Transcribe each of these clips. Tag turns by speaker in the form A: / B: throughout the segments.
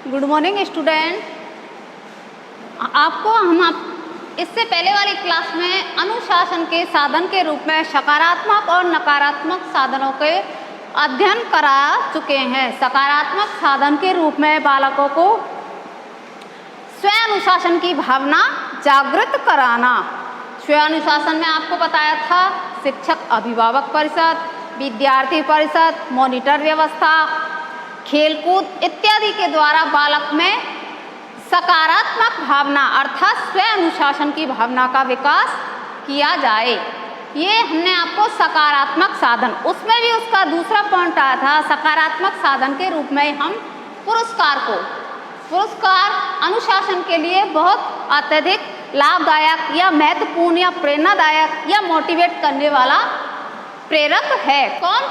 A: Good morning student. आपको इससे पहले वाली क्लास में अनुशासन के साधन के रूप में सकारात्मक और नकारात्मक साधनों के अध्ययन करा चुके हैं। सकारात्मक साधन के रूप में बालकों को स्वयं अनुशासन की भावना जागृत कराना। स्वयं अनुशासन में आपको बताया था शिक्षक अभिभावक परिषद, विद्यार्थी परिषद, मॉनिटर व्यवस्था, खेलकूद इत्यादि के द्वारा बालक में सकारात्मक भावना अर्थात स्वयं अनुशासन की भावना का विकास किया जाए। ये हमने आपको सकारात्मक साधन, उसमें भी उसका दूसरा पॉइंट आया था सकारात्मक साधन के रूप में हम पुरस्कार अनुशासन के लिए बहुत अत्यधिक लाभदायक या महत्वपूर्ण या प्रेरणादायक या मोटिवेट करने वाला प्रेरक है। कौन?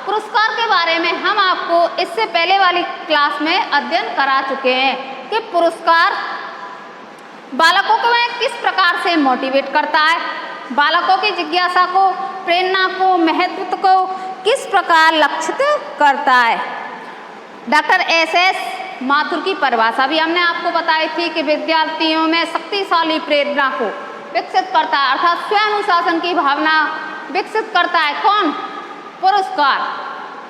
A: पुरस्कार के बारे में हम आपको इससे पहले वाली क्लास में अध्ययन करा चुके हैं कि पुरस्कार बालकों को किस प्रकार से मोटिवेट करता है, बालकों की जिज्ञासा को, प्रेरणा को, महत्व को किस प्रकार लक्षित करता है। डॉक्टर एस माथुर की परिभाषा भी हमने आपको बताई थी कि विद्यार्थियों में शक्तिशाली प्रेरणा को विकसित करता है अर्थात स्वयं अनुशासन की भावना विकसित करता है। कौन?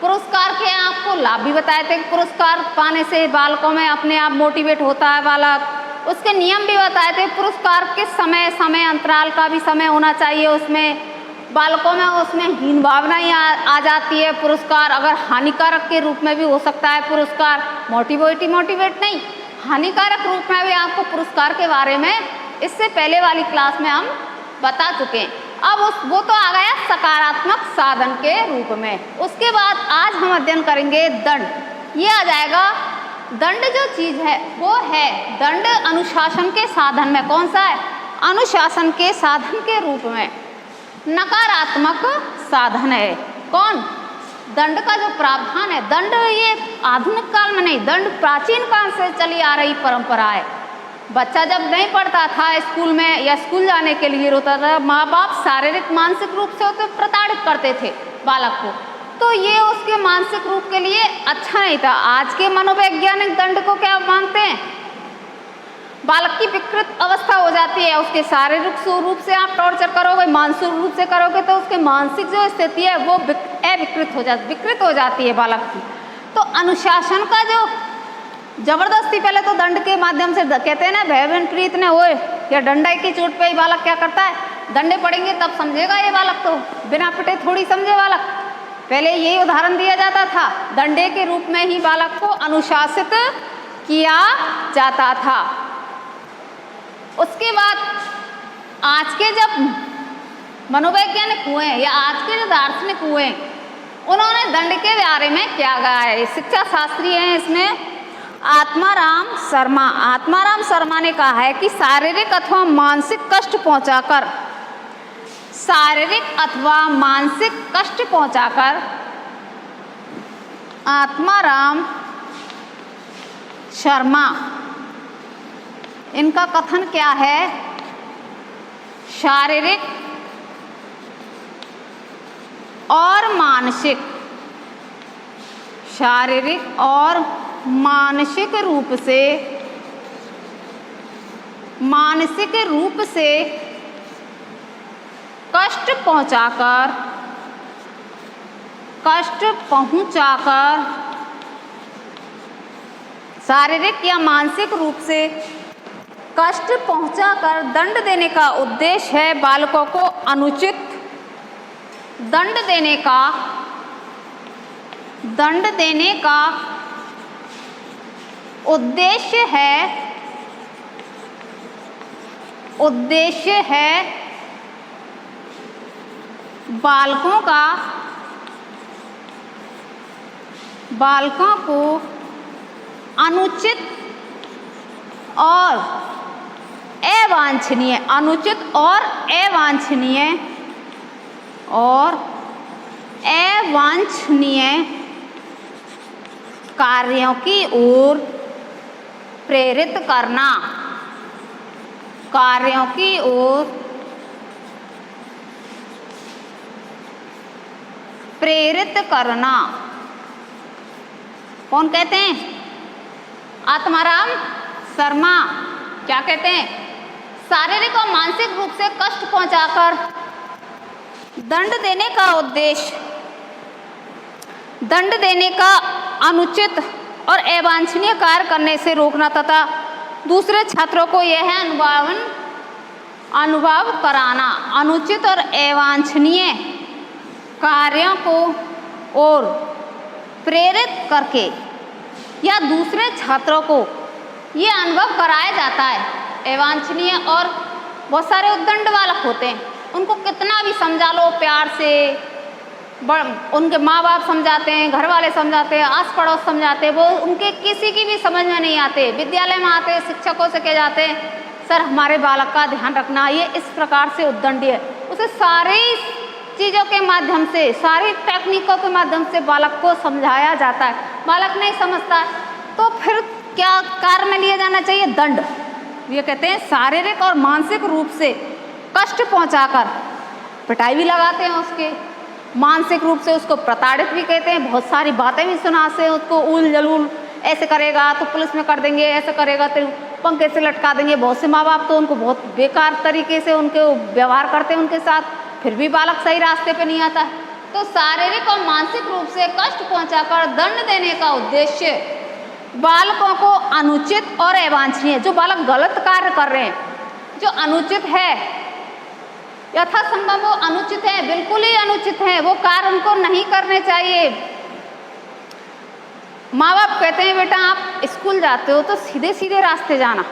A: पुरस्कार के आपको लाभ भी बताए थे। पुरस्कार पाने से बालकों में अपने आप मोटिवेट होता है बालक। उसके नियम भी बताए थे। पुरस्कार के समय अंतराल का भी समय होना चाहिए। उसमें बालकों में उसमें हीन भावना ही आ जाती है। पुरस्कार अगर हानिकारक के रूप में भी हो सकता है। पुरस्कार मोटिवेट नहीं, हानिकारक रूप में भी आपको पुरस्कार के बारे में इससे पहले वाली क्लास में हम बता चुके हैं। अब वो तो आ गया सकारात्मक साधन के रूप में। उसके बाद आज हम अध्ययन करेंगे दंड। ये आ जाएगा दंड। जो चीज है वो है दंड अनुशासन के साधन में। कौन सा है? अनुशासन के साधन के रूप में नकारात्मक साधन है। कौन? दंड का जो प्रावधान है। दंड ये आधुनिक काल में नहीं, दंड प्राचीन काल से चली आ रही परंपरा है। बच्चा जब नहीं पढ़ता था स्कूल में या स्कूल जाने के लिए रोता था, माँ बाप शारीरिक मानसिक रूप से उसे प्रताड़ित करते थे बालक को, तो ये उसके मानसिक रूप के लिए अच्छा नहीं था। आज के मनोवैज्ञानिक दंड को क्या मानते हैं? बालक की विकृत अवस्था हो जाती है। उसके शारीरिक रूप से आप टॉर्चर करोगे, मानसिक रूप से करोगे तो उसके मानसिक जो स्थिति है वो विकृत हो जाती है बालक की। तो अनुशासन का जो जबरदस्ती पहले तो दंड के माध्यम से कहते हैं ना, भयभीन प्रीत ने होए या डंडा की चोट पे ही बालक क्या करता है, दंडे पड़ेंगे तब समझेगा ये बालक, तो बिना पिटे थोड़ी समझे बालक। पहले यही उदाहरण दिया जाता था, डंडे के रूप में ही बालक को अनुशासित किया जाता था। उसके बाद आज के जब मनोवैज्ञानिक हुए या आज के जो दार्शनिक हुए, उन्होंने दंड के बारे में क्या कहा है। शिक्षा शास्त्री हैं इसमें आत्माराम शर्मा ने कहा है कि शारीरिक अथवा मानसिक कष्ट पहुंचाकर आत्माराम शर्मा, इनका कथन क्या है, शारीरिक और मानसिक रूप से कष्ट पहुंचाकर शारीरिक या मानसिक रूप से कष्ट पहुंचाकर दंड देने का उद्देश्य है बालकों को अनुचित दंड देने का उद्देश्य है बालकों को अनुचित और अवांछनीय कार्यों की ओर प्रेरित करना। कौन कहते हैं? आत्माराम शर्मा क्या कहते हैं, शारीरिक और मानसिक रूप से कष्ट पहुंचाकर दंड देने का उद्देश्य, दंड देने का अनुचित और अवांछनीय कार्य करने से रोकना तथा दूसरे छात्रों को यह अनुभव कराना, अनुचित और अवांछनीय कार्यों को और प्रेरित करके या दूसरे छात्रों को ये अनुभव कराया जाता है। अवांछनीय और बहुत सारे उद्दंड बालक होते हैं, उनको कितना भी समझा लो प्यार से, उनके माँ बाप समझाते हैं, घर वाले समझाते हैं, आस पड़ोस समझाते हैं, वो उनके किसी की भी समझ में नहीं आते। विद्यालय में आते हैं, शिक्षकों से कह जाते हैं सर हमारे बालक का ध्यान रखना, ये इस प्रकार से उद्दंडी है। उसे सारी चीज़ों के माध्यम से, सारी टेक्निकों के माध्यम से बालक को समझाया जाता है, बालक नहीं समझता है, तो फिर क्या कार्य में लिया जाना चाहिए? दंड। ये कहते हैं शारीरिक और मानसिक रूप से कष्ट पहुंचाकर पिटाई भी लगाते हैं उसके, मानसिक रूप से उसको प्रताड़ित भी कहते हैं, बहुत सारी बातें भी सुनाते हैं उसको, उल जलूल ऐसे करेगा तो पुलिस में कर देंगे, ऐसे करेगा तो पंखे से लटका देंगे। बहुत से माँ बाप तो उनको बहुत बेकार तरीके से उनके व्यवहार करते हैं उनके साथ, फिर भी बालक सही रास्ते पे नहीं आता। तो शारीरिक और मानसिक रूप से कष्ट पहुंचाकर दंड देने का उद्देश्य बालकों को अनुचित और अवांछनीय, जो बालक गलत कार्य कर रहे हैं, जो अनुचित है, यथासंभव वो अनुचित है, बिल्कुल ही अनुचित है, वो कार्य उनको नहीं करने चाहिए। माँ बाप कहते हैं बेटा आप स्कूल जाते हो तो सीधे सीधे रास्ते जाना,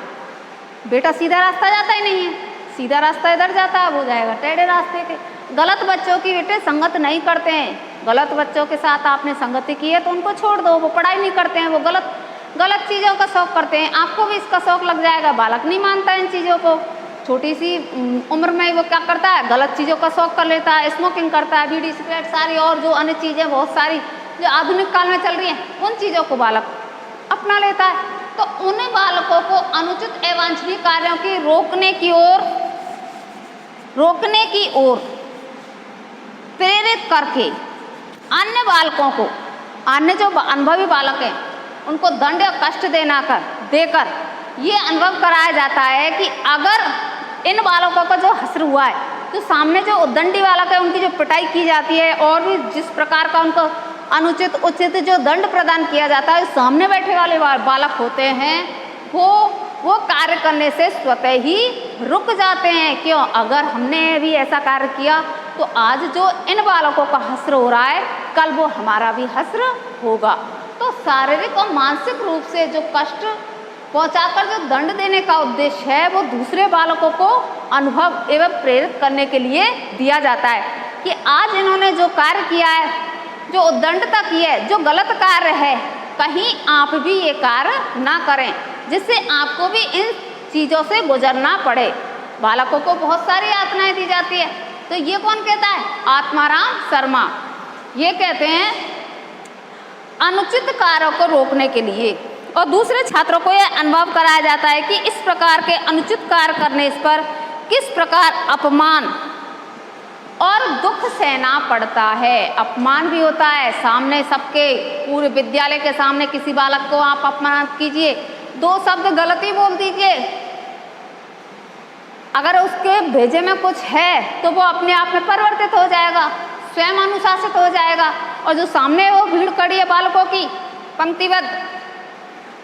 A: बेटा सीधा रास्ता जाता ही नहीं है, सीधा रास्ता इधर जाता है, वो जाएगा टेढ़े रास्ते के। गलत बच्चों की बेटे संगत नहीं करते हैं, गलत बच्चों के साथ आपने संगति की है तो उनको छोड़ दो, वो पढ़ाई नहीं करते हैं, वो गलत चीज़ों का शौक करते हैं, आपको भी इसका शौक लग जाएगा। बालक नहीं मानता इन चीज़ों को, छोटी सी उम्र में वो क्या करता है, गलत चीज़ों का शौक कर लेता है, स्मोकिंग करता है, बीड़ी सिगरेट सारी और जो अन्य चीज़ें बहुत सारी जो आधुनिक काल में चल रही हैं, उन चीज़ों को बालक अपना लेता है। तो उन बालकों को अनुचित अवांछनीय कार्यों की रोकने की ओर प्रेरित करके अन्य बालकों को, अन्य जो अनुभवी बालक हैं उनको दंड या कष्ट देकर ये अनुभव कराया जाता है कि अगर इन बालकों का जो हश्र हुआ है, तो सामने जो उद्दंडी बालक है उनकी जो पिटाई की जाती है और भी जिस प्रकार का उनको अनुचित उचित जो दंड प्रदान किया जाता है, सामने बैठे वाले बालक होते हैं वो कार्य करने से स्वतः ही रुक जाते हैं। क्यों? अगर हमने भी ऐसा कार्य किया तो आज जो इन बालकों का हश्र हो रहा है, कल वो हमारा भी हश्र होगा। तो शारीरिक और मानसिक रूप से जो कष्ट पहुंचाकर जो दंड देने का उद्देश्य है, वो दूसरे बालकों को अनुभव एवं प्रेरित करने के लिए दिया जाता है कि आज इन्होंने जो कार्य किया है, जो उद्दंडता की है, जो गलत कार्य है, कहीं आप भी ये कार्य ना करें, जिससे आपको भी इन चीज़ों से गुजरना पड़े। बालकों को बहुत सारी यातनाएं दी जाती है, तो ये कौन कहता है? आत्माराम शर्मा। ये कहते हैं अनुचित कार्यों को रोकने के लिए और दूसरे छात्रों को यह अनुभव कराया जाता है कि इस प्रकार के अनुचित कार्य करने पर किस प्रकार अपमान और दुख सहना पड़ता है। अपमान भी होता है, सामने सबके पूरे विद्यालय के सामने किसी बालक को आप अपमानित कीजिए, 2 शब्द गलती बोल दीजिए, अगर उसके भेजे में कुछ है तो वो अपने आप में परिवर्तित हो जाएगा, स्वयं अनुशासित हो जाएगा, और जो सामने वो भीड़ खड़ी है बालकों की पंक्तिबद्ध,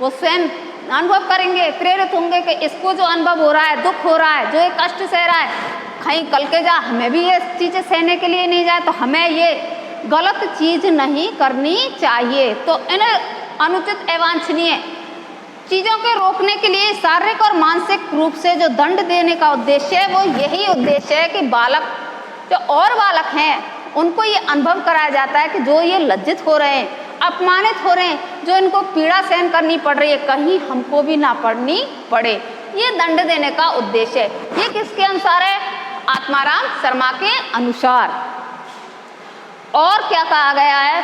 A: वो स्वयं अनुभव करेंगे, प्रेरित होंगे कि इसको जो अनुभव हो रहा है, दुख हो रहा है, जो ये कष्ट सह रहा है, कहीं कल के जा हमें भी ये चीज़ें सहने के लिए नहीं जाए, तो हमें ये गलत चीज़ नहीं करनी चाहिए। तो इन अनुचित अवांछनीय चीज़ों के रोकने के लिए शारीरिक और मानसिक रूप से जो दंड देने का उद्देश्य है, वो यही उद्देश्य है कि बालक जो और बालक हैं उनको ये अनुभव कराया जाता है कि जो ये लज्जित हो रहे हैं, अपमानित हो रहे हैं, जो इनको पीड़ा सहन करनी पड़ रही है, कहीं हमको भी ना पड़नी पड़े, ये दंड देने का उद्देश्य है। ये किसके अनुसार है? आत्माराम शर्मा के अनुसार। और क्या कहा गया है?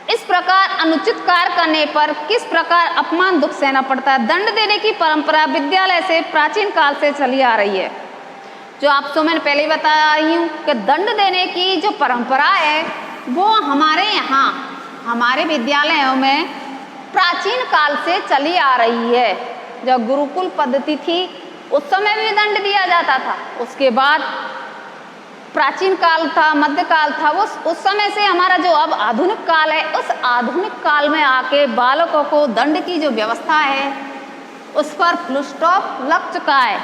A: इस प्रकार अनुचित कार्य करने पर किस प्रकार अपमान दुख सहना पड़ता है। दंड देने की परंपरा विद्यालय से प्राचीन काल से चली आ रही है। जो आपको मैंने पहले ही बताई हूँ कि दंड देने की जो परंपरा है वो हमारे यहाँ, हमारे विद्यालयों में प्राचीन काल से चली आ रही है। जब गुरुकुल पद्धति थी उस समय भी दंड दिया जाता था, उसके बाद प्राचीन काल था, मध्यकाल था, उस समय से हमारा जो अब आधुनिक काल है, उस आधुनिक काल में आके बालकों को दंड की जो व्यवस्था है उस पर फुल स्टॉप लग चुका है।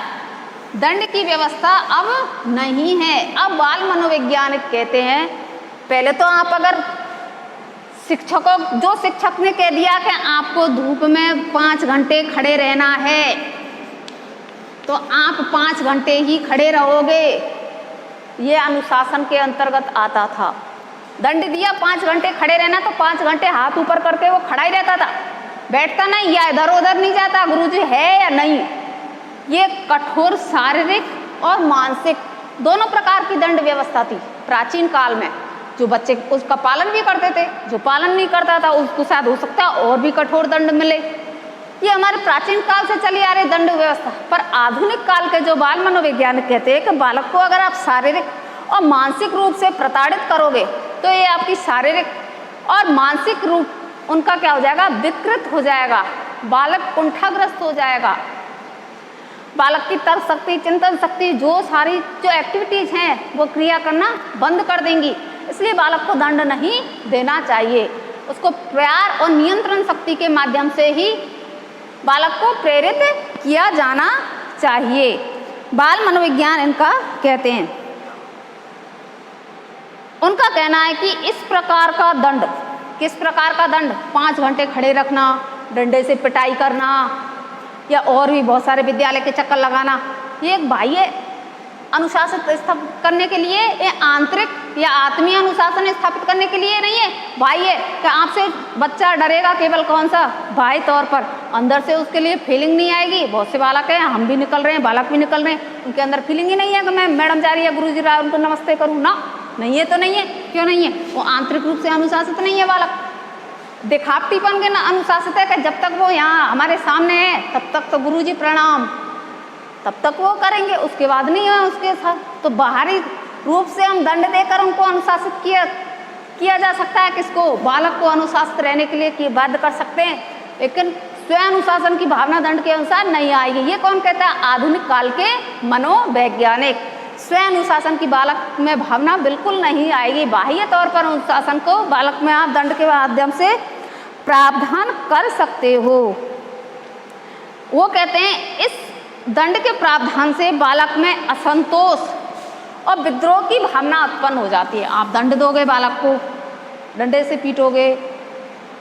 A: दंड की व्यवस्था अब नहीं है। अब बाल मनोवैज्ञानिक कहते हैं, पहले तो आप अगर जो शिक्षक ने कह दिया कि आपको धूप में 5 घंटे खड़े रहना है तो आप 5 घंटे ही खड़े रहोगे, ये अनुशासन के अंतर्गत आता था। दंड दिया 5 घंटे खड़े रहना तो 5 घंटे हाथ ऊपर करके वो खड़ा ही रहता था, बैठता नहीं या इधर उधर नहीं जाता, गुरुजी है या नहीं। ये कठोर शारीरिक और मानसिक दोनों प्रकार की दंड व्यवस्था थी प्राचीन काल में। जो बच्चे उसका पालन भी करते थे, जो पालन नहीं करता था उसको शायद हो सकता है और भी कठोर दंड मिले। ये हमारे प्राचीन काल से चली आ रही दंड व्यवस्था। पर आधुनिक काल के जो बाल मनोवैज्ञानिक कहते हैं कि बालक को अगर आप शारीरिक और मानसिक रूप से प्रताड़ित करोगे तो ये आपकी शारीरिक और मानसिक रूप उनका क्या हो जाएगा, विकृत हो जाएगा, बालक कुंठाग्रस्त हो जाएगा। बालक की तर्क शक्ति, चिंतन शक्ति, जो सारी जो एक्टिविटीज हैं वो क्रिया करना बंद कर देंगी। इसलिए बालक को दंड नहीं देना चाहिए, उसको प्यार और नियंत्रण शक्ति के माध्यम से ही बालक को प्रेरित किया जाना चाहिए। बाल मनोविज्ञान इनका कहते हैं। उनका कहना है कि इस प्रकार का दंड, किस प्रकार का दंड, 5 घंटे खड़े रखना, डंडे से पिटाई करना या और भी बहुत सारे विद्यालय के चक्कर लगाना, ये एक बाह्य अनुशासन स्थापित करने के लिए, ये आंतरिक या आत्मीय अनुशासन स्थापित करने के लिए नहीं है। बाह्य कि आपसे बच्चा डरेगा केवल कौन सा, बाह्य तौर पर, अंदर से उसके लिए फीलिंग नहीं आएगी। बहुत से बालक हैं, हम भी निकल रहे हैं, बालक भी निकल रहे हैं, उनके अंदर फीलिंग ही नहीं है कि मैं मैडम जा रही है, गुरुजी रहा है, उनको नमस्ते करूँ ना, नहीं है तो नहीं है। क्यों नहीं है? वो आंतरिक रूप से अनुशासित नहीं है बालक, दिखावटीपन के अनुशासित है कि जब तक वो यहाँ हमारे सामने है तब तक तो गुरुजी प्रणाम, तब तक वो करेंगे, उसके बाद नहीं है उसके साथ। तो बाहरी रूप से हम दंड देकर उनको अनुशासित किया जा सकता है, किसको, बालक को अनुशासित रहने के लिए बाध्य कर सकते हैं, लेकिन स्वयं अनुशासन की भावना दंड के अनुसार नहीं आएगी। ये कौन कहता है? आधुनिक काल के मनोवैज्ञानिक। स्वयं अनुशासन की बालक में भावना बिल्कुल नहीं आएगी। बाह्य तौर पर अनुशासन को बालक में आप दंड के माध्यम से प्रावधान कर सकते हो। वो कहते हैं इस दंड के प्रावधान से बालक में असंतोष और विद्रोह की भावना उत्पन्न हो जाती है। आप दंड दोगे बालक को, डंडे से पीटोगे,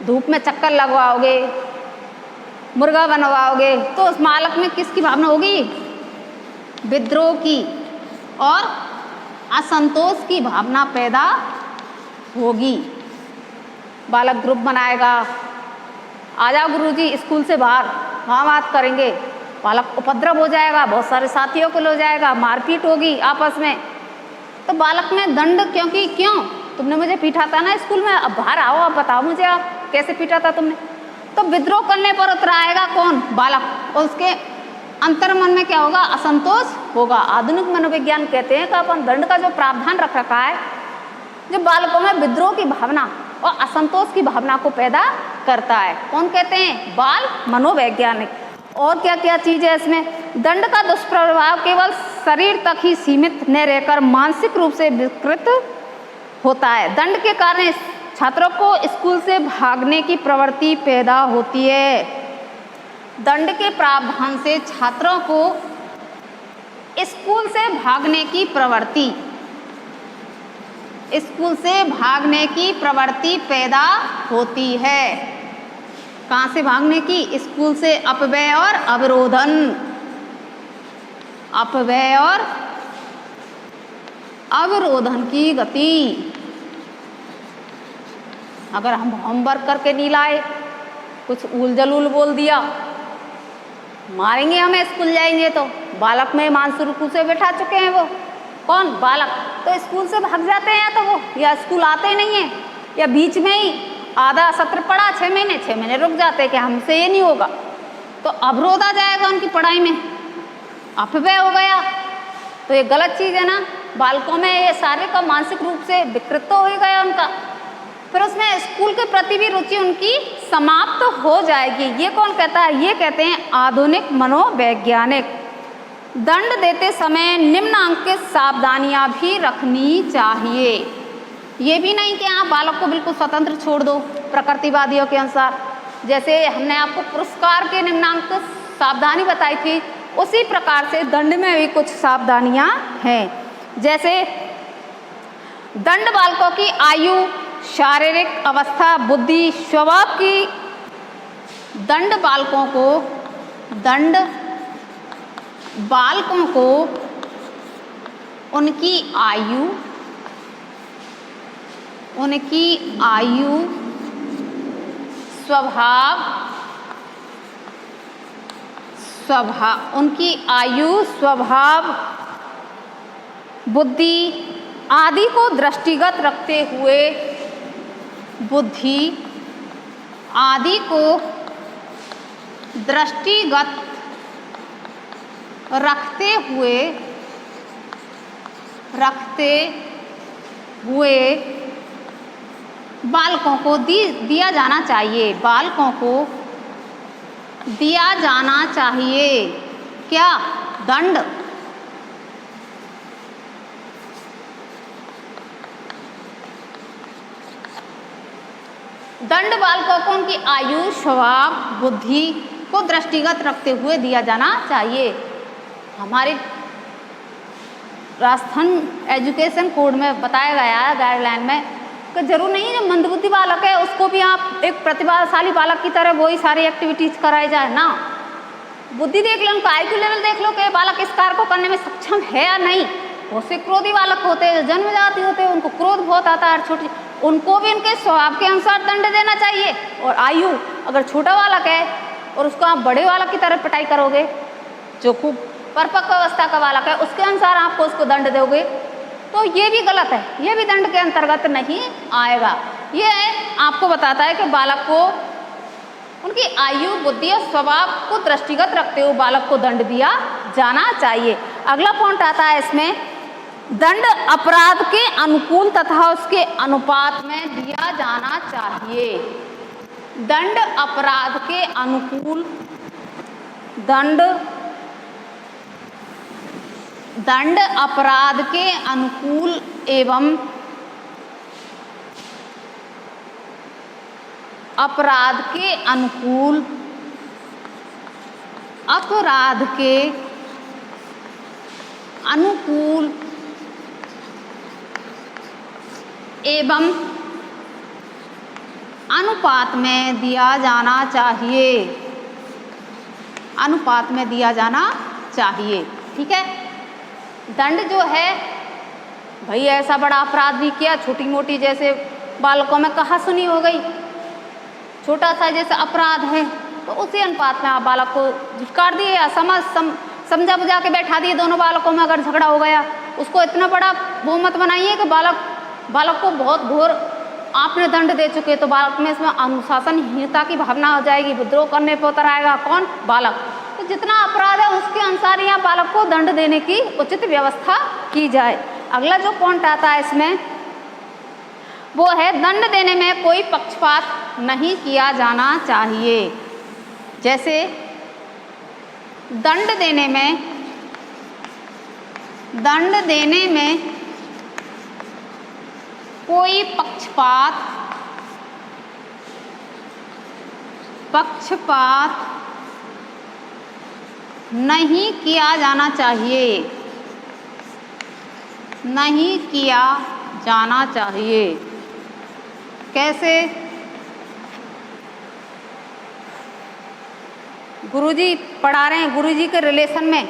A: धूप में चक्कर लगवाओगे, मुर्गा बनवाओगे, तो उस बालक में किसकी भावना होगी? विद्रोह की और असंतोष की भावना पैदा होगी। बालक ग्रुप बनाएगा, आ जाओ गुरुजी स्कूल से बाहर, वहाँ बात करेंगे, बालक उपद्रव हो जाएगा, बहुत सारे साथियों को ले जाएगा, मारपीट होगी आपस में। तो बालक में दंड, क्योंकि क्यों तुमने मुझे पीटा था ना स्कूल में, अब बाहर आओ, आप बताओ मुझे आप कैसे पीटा था तुमने। तो विद्रोह करने पर उतर आएगा कौन? बालक। और उसके अंतर मन में क्या होगा? असंतोष होगा। आधुनिक मनोविज्ञान कहते हैं कि अपन दंड का जो प्रावधान रख रखा है, जो बालकों में विद्रोह की भावना और असंतोष की भावना को पैदा करता है। कौन कहते हैं? बाल मनोवैज्ञानिक। और क्या क्या चीज़ है इसमें? दंड का दुष्प्रभाव केवल शरीर तक ही सीमित न रहकर मानसिक रूप से विकृत होता है। दंड के कारण छात्रों को स्कूल से भागने की प्रवृत्ति पैदा होती है। दंड के प्रावधान से छात्रों को स्कूल से भागने की प्रवृत्ति पैदा होती है। कहाँ से भागने की? स्कूल से। अपव्यय और अवरोधन, अपव्यय और अवरोधन की गति। अगर हम होमवर्क करके नहीं लाए, कुछ उल जलूल बोल दिया, मारेंगे हमें स्कूल जाएंगे तो। बालक में मानसिक रूप से बैठा चुके हैं वो। कौन? बालक। तो स्कूल से भाग जाते हैं, या तो वो या स्कूल आते ही नहीं है, या बीच में ही आधा सत्र पढ़ा, 6 महीने रुक जाते हैं कि हमसे ये नहीं होगा, तो अवरोध आ जाएगा उनकी पढ़ाई में, अपव्यय हो गया। तो ये गलत चीज़ है ना। बालकों में ये शारीरिक और मानसिक रूप से विकृत हो गया उनका। फिर उसमें स्कूल के प्रति भी रुचि उनकी समाप्त हो जाएगी। ये कौन कहता है? ये कहते हैं आधुनिक मनोवैज्ञानिक। दंड देते समय निम्नांक की सावधानियां भी रखनी चाहिए। ये भी नहीं कि आप बालक को बिल्कुल स्वतंत्र छोड़ दो प्रकृतिवादियों के अनुसार। जैसे हमने आपको पुरस्कार के निम्नांक सावधानी बताई थी, उसी प्रकार से दंड में भी कुछ सावधानियां हैं। जैसे दंड बालकों की आयु, शारीरिक अवस्था, बुद्धि, स्वभाव की दंड बालकों को उनकी आयु, स्वभाव, बुद्धि आदि को दृष्टिगत रखते हुए बालकों को दिया जाना चाहिए। बालकों को दिया जाना चाहिए क्या? दंड। दंड बालकों को उनकी आयु, स्वभाव, बुद्धि को दृष्टिगत रखते हुए दिया जाना चाहिए। हमारे राजस्थान एजुकेशन कोड में बताया गया है, गाइडलाइन में, कि जरूर नहीं है मंदबुद्धि बालक है उसको भी आप एक प्रतिभाशाली बालक की तरह वही सारी एक्टिविटीज कराई जाए ना। बुद्धि देख लो, उनका IQ लेवल देख लो कि बालक इस कार्य को करने में सक्षम है या नहीं। बहुत से क्रोधी बालक होते हैं, जन्मजाति होते हैं, उनको क्रोध बहुत आता है। छोटे उनको भी उनके स्वभाव के अनुसार दंड देना चाहिए। और आयु, अगर छोटा बालक है और उसको आप बड़े बालक की तरह पिटाई करोगे, जो खूब परिपक्व अवस्था का बालक है, उसके अनुसार आपको उसको दंड दोगे, तो ये भी गलत है, ये भी दंड के अंतर्गत नहीं आएगा। ये आपको बताता है कि बालक को उनकी आयु, बुद्धि और स्वभाव को दृष्टिगत रखते हुए बालक को दंड दिया जाना चाहिए। अगला पॉइंट आता है इसमें, दंड अपराध के अनुकूल तथा उसके अनुपात में दिया जाना चाहिए। दंड अपराध के अनुकूल, दंड अपराध के अनुकूल एवं अपराध के अनुकूल एवं अनुपात में दिया जाना चाहिए। अनुपात में दिया जाना चाहिए। ठीक है। दंड जो है भाई, ऐसा बड़ा अपराध भी किया, छोटी मोटी जैसे बालकों में कहा सुनी हो गई, छोटा सा जैसे अपराध है, तो उसी अनुपात में आप बालक को झुटकार दिए या समझा बुझा के बैठा दिए। दोनों बालकों में अगर झगड़ा हो गया, उसको इतना बड़ा वो मत बनाइए कि बालक को बहुत घोर आपने दंड दे चुके, तो बालक में इसमें अनुशासनहीनता की भावना हो जाएगी, विद्रोह करने पर उतर आएगा कौन? बालक। तो जितना अपराध है उसके अनुसार यहाँ बालक को दंड देने की उचित व्यवस्था की जाए। अगला जो पॉइंट आता है इसमें वो है, दंड देने में कोई पक्षपात नहीं किया जाना चाहिए। जैसे दंड देने में कोई पक्षपात नहीं किया जाना चाहिए, नहीं किया जाना चाहिए। कैसे? गुरुजी पढ़ा रहे हैं, गुरुजी के रिलेशन में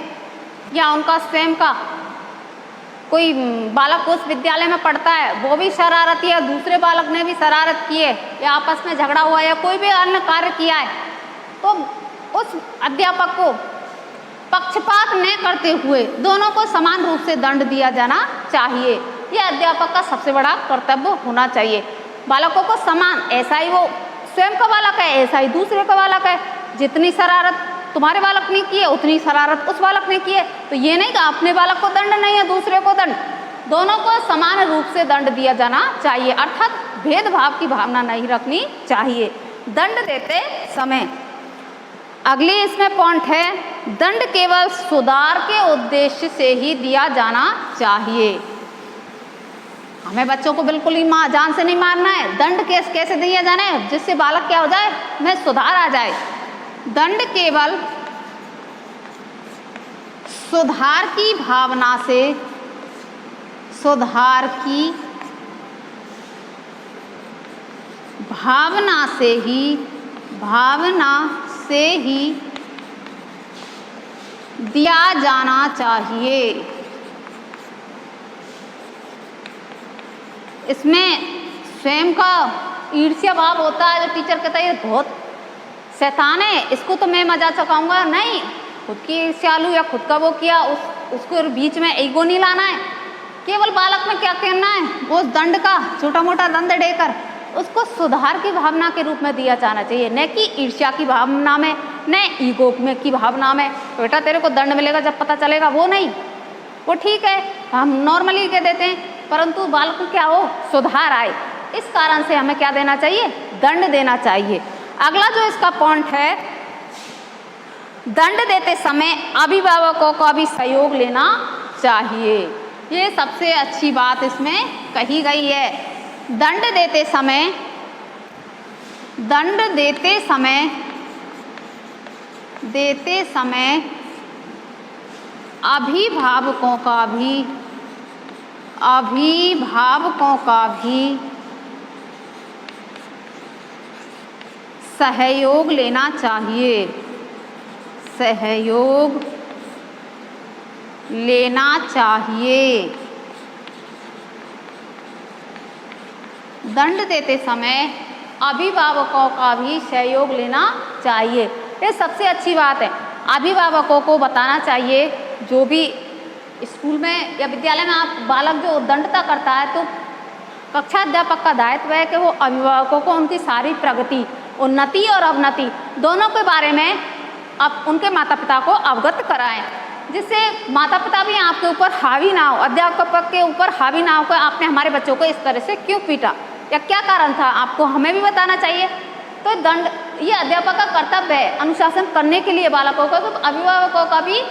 A: या उनका स्वयं का कोई बालक उस विद्यालय में पढ़ता है, वो भी शरारती है, दूसरे बालक ने भी शरारत की है या आपस में झगड़ा हुआ है या कोई भी अन्य कार्य किया है, तो उस अध्यापक को पक्षपात न करते हुए दोनों को समान रूप से दंड दिया जाना चाहिए। यह अध्यापक का सबसे बड़ा कर्तव्य होना चाहिए। बालकों को समान, ऐसा ही वो स्वयं का बालक है, ऐसा ही दूसरे का बालक है। जितनी शरारत तुम्हारे बालक ने की है, उतनी शरारत उस बालक ने की है। तो ये नहीं कि अपने बालक को दंड नहीं है, दूसरे को दंड, दोनों को समान रूप से दंड दिया जाना चाहिए। अर्थात भेदभाव की भावना नहीं रखनी चाहिए। दंड देते समय। अगली इसमें पॉइंट है, दंड केवल सुधार के उद्देश्य से ही दिया जाना चाहिए। हमें बच्चों को बिल्कुल ही जान से नहीं मारना है। दंड कैसे दिया जाना है, जिससे बालक क्या हो जाए, में सुधार आ जाए। दंड केवल सुधार की भावना से, सुधार की भावना से ही दिया जाना चाहिए। इसमें स्वयं का ईर्ष्या भाव होता है, जो टीचर कहता है ये बहुत शैतान है, इसको तो मैं मजा चुकाऊंगा, नहीं, खुद की ईर्ष्यालु या खुद का वो किया, उसको बीच में ईगो नहीं लाना है। केवल बालक में क्या करना है, वो दंड का छोटा मोटा दंड देकर उसको सुधार की भावना के रूप में दिया जाना चाहिए, न कि ईर्ष्या की भावना में, न ईगो में की भावना में। तो बेटा तेरे को दंड मिलेगा जब पता चलेगा, वो नहीं, वो ठीक है हम नॉर्मली कह देते हैं, परंतु बालक को क्या हो, सुधार आए, इस कारण से हमें क्या देना चाहिए, दंड देना चाहिए। अगला जो इसका पॉइंट है, दंड देते समय अभिभावकों का भी सहयोग लेना चाहिए। ये सबसे अच्छी बात इसमें कही गई है। दंड देते समय अभिभावकों का भी सहयोग लेना चाहिए, सहयोग लेना चाहिए। दंड देते समय अभिभावकों का भी सहयोग लेना चाहिए, ये सबसे अच्छी बात है। अभिभावकों को बताना चाहिए, जो भी स्कूल में या विद्यालय में आप बालक जो दंडता करता है, तो कक्षा अध्यापक का दायित्व है कि वो अभिभावकों को उनकी सारी प्रगति, उन्नति और अवनति दोनों के बारे में अब उनके माता पिता को अवगत कराएं, जिससे माता पिता भी आपके ऊपर हावी ना हो, अध्यापक के ऊपर हावी ना हो कि आपने हमारे बच्चों को इस तरह से क्यों पीटा या क्या कारण था, आपको हमें भी बताना चाहिए। तो दंड ये अध्यापक का कर्तव्य है अनुशासन करने के लिए बालकों का, तो अभिभावकों का भी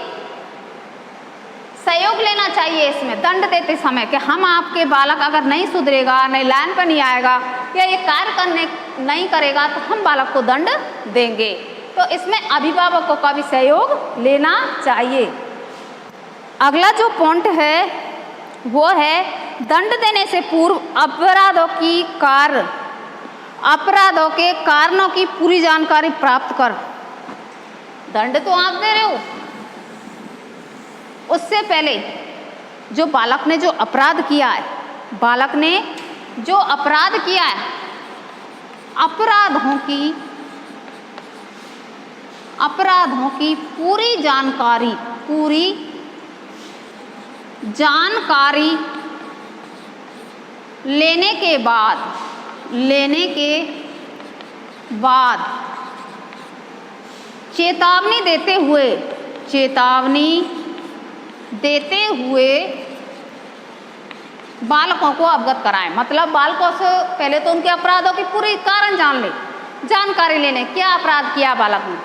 A: सहयोग लेना चाहिए इसमें दंड देते समय, कि हम आपके बालक अगर नहीं सुधरेगा, नई लाइन पर नहीं आएगा या ये कार्य करने नहीं करेगा, तो हम बालक को दंड देंगे। तो इसमें अभिभावकों का भी सहयोग लेना चाहिए। अगला जो पॉइंट है वो है, दंड देने से पूर्व अपराधों के कारणों की पूरी जानकारी प्राप्त कर। दंड तो आप दे रहे हो, उससे पहले जो बालक ने जो अपराध किया है, अपराधों की पूरी जानकारी लेने के बाद चेतावनी देते हुए बालकों को अवगत कराएं। मतलब बालकों से पहले तो उनके अपराधों की पूरी कारण जानकारी लेने, क्या अपराध किया बालक ने,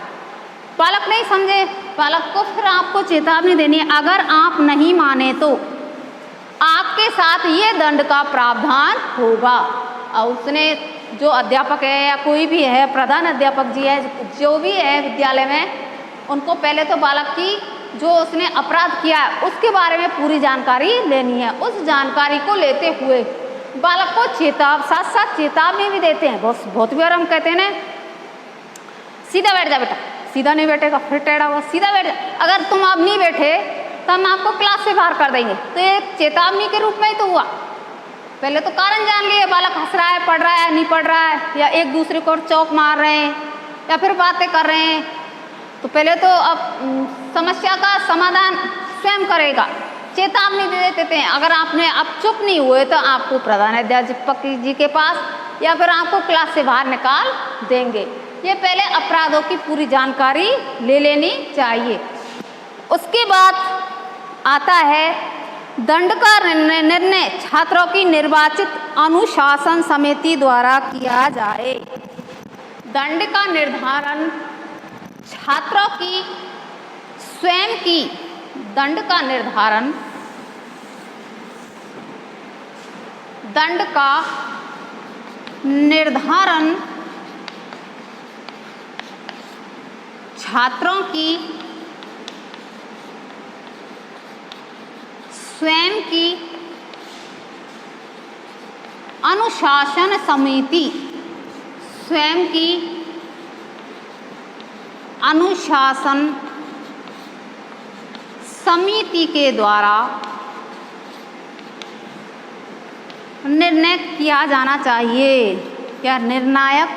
A: बालक नहीं समझे, बालक को फिर आपको चेतावनी देनी है, अगर आप नहीं माने तो आपके साथ ये दंड का प्रावधान होगा। और उसने जो अध्यापक है या कोई भी है, प्रधान अध्यापक जी है, जो भी है विद्यालय में, उनको पहले तो बालक की जो उसने अपराध किया है उसके बारे में पूरी जानकारी लेनी है। उस जानकारी को लेते हुए बालक को साथ साथ चेतावनी भी देते हैं। बहुत बार हम कहते हैं ना, सीधा बैठ जा बेटा, सीधा नहीं बैठेगा फिर टेढ़ा हुआ, सीधा बैठ जा, अगर तुम अब नहीं बैठे तो हम आपको क्लास से बाहर कर देंगे। तो एक चेतावनी के रूप में ही तो हुआ। पहले तो कारण जान लिए, बालक हंस रहा है, पढ़ रहा है, नहीं पढ़ रहा है, या एक दूसरे को चौक मार रहे हैं या फिर बातें कर रहे हैं, तो पहले तो अब समस्या का समाधान स्वयं करेगा, चेतावनी दे देते हैं। अगर आपने अब चुप नहीं हुए तो आपको प्रधान अध्यापक जी के पास या फिर आपको क्लास से बाहर निकाल देंगे। ये पहले अपराधों की पूरी जानकारी ले लेनी चाहिए। उसके बाद आता है दंड का निर्णय छात्रों की निर्वाचित अनुशासन समिति द्वारा किया जाए। दंड का निर्धारण छात्रों की स्वयं की दंड का निर्धारण छात्रों की स्वयं की अनुशासन समिति के द्वारा निर्णय किया जाना चाहिए या निर्णायक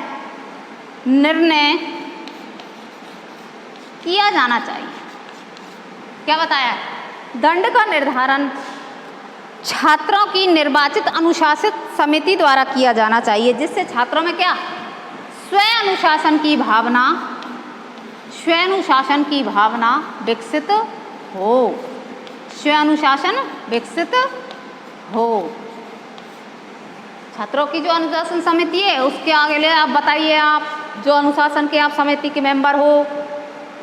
A: निर्णय किया जाना चाहिए। क्या बताया? दंड का निर्धारण छात्रों की निर्वाचित अनुशासित समिति द्वारा किया जाना चाहिए, जिससे छात्रों में क्या स्व अनुशासन की भावना विकसित हो। छात्रों की जो अनुशासन समिति है उसके आगे ले आप बताइए, आप जो अनुशासन के आप समिति के मेंबर हो,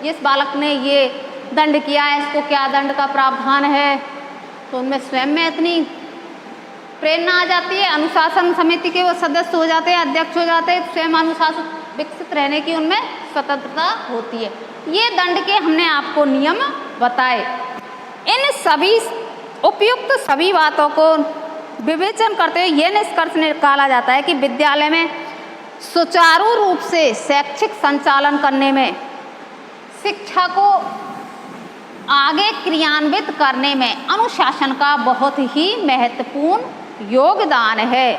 A: इस बालक ने ये दंड किया है, इसको क्या दंड का प्रावधान है, तो उनमें स्वयं में इतनी प्रेरणा आ जाती है, अनुशासन समिति के वो सदस्य हो जाते हैं, अध्यक्ष हो जाते हैं, स्वयं अनुशासन विकसित रहने की उनमें स्वतंत्रता होती है। ये दंड के हमने आपको नियम बताए। इन सभी उपयुक्त सभी बातों को विवेचन करते हुए ये निष्कर्ष निकाला जाता है कि विद्यालय में सुचारू रूप से शैक्षिक संचालन करने में, शिक्षा को आगे क्रियान्वित करने में अनुशासन का बहुत ही महत्वपूर्ण योगदान है।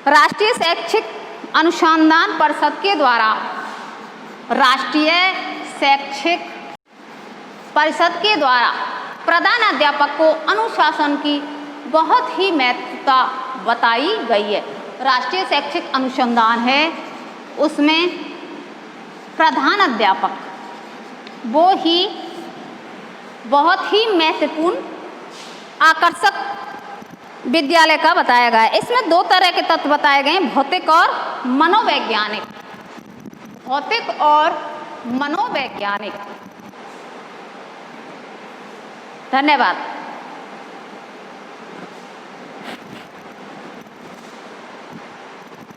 A: राष्ट्रीय शैक्षिक अनुसंधान परिषद के द्वारा प्रधान अध्यापक को अनुशासन की बहुत ही महत्वता बताई गई है। राष्ट्रीय शैक्षिक अनुसंधान है, उसमें प्रधान अध्यापक वो ही बहुत ही महत्वपूर्ण आकर्षक विद्यालय का बताया गया है। इसमें दो तरह के तत्व बताए गए हैं, भौतिक और मनोवैज्ञानिक। धन्यवाद।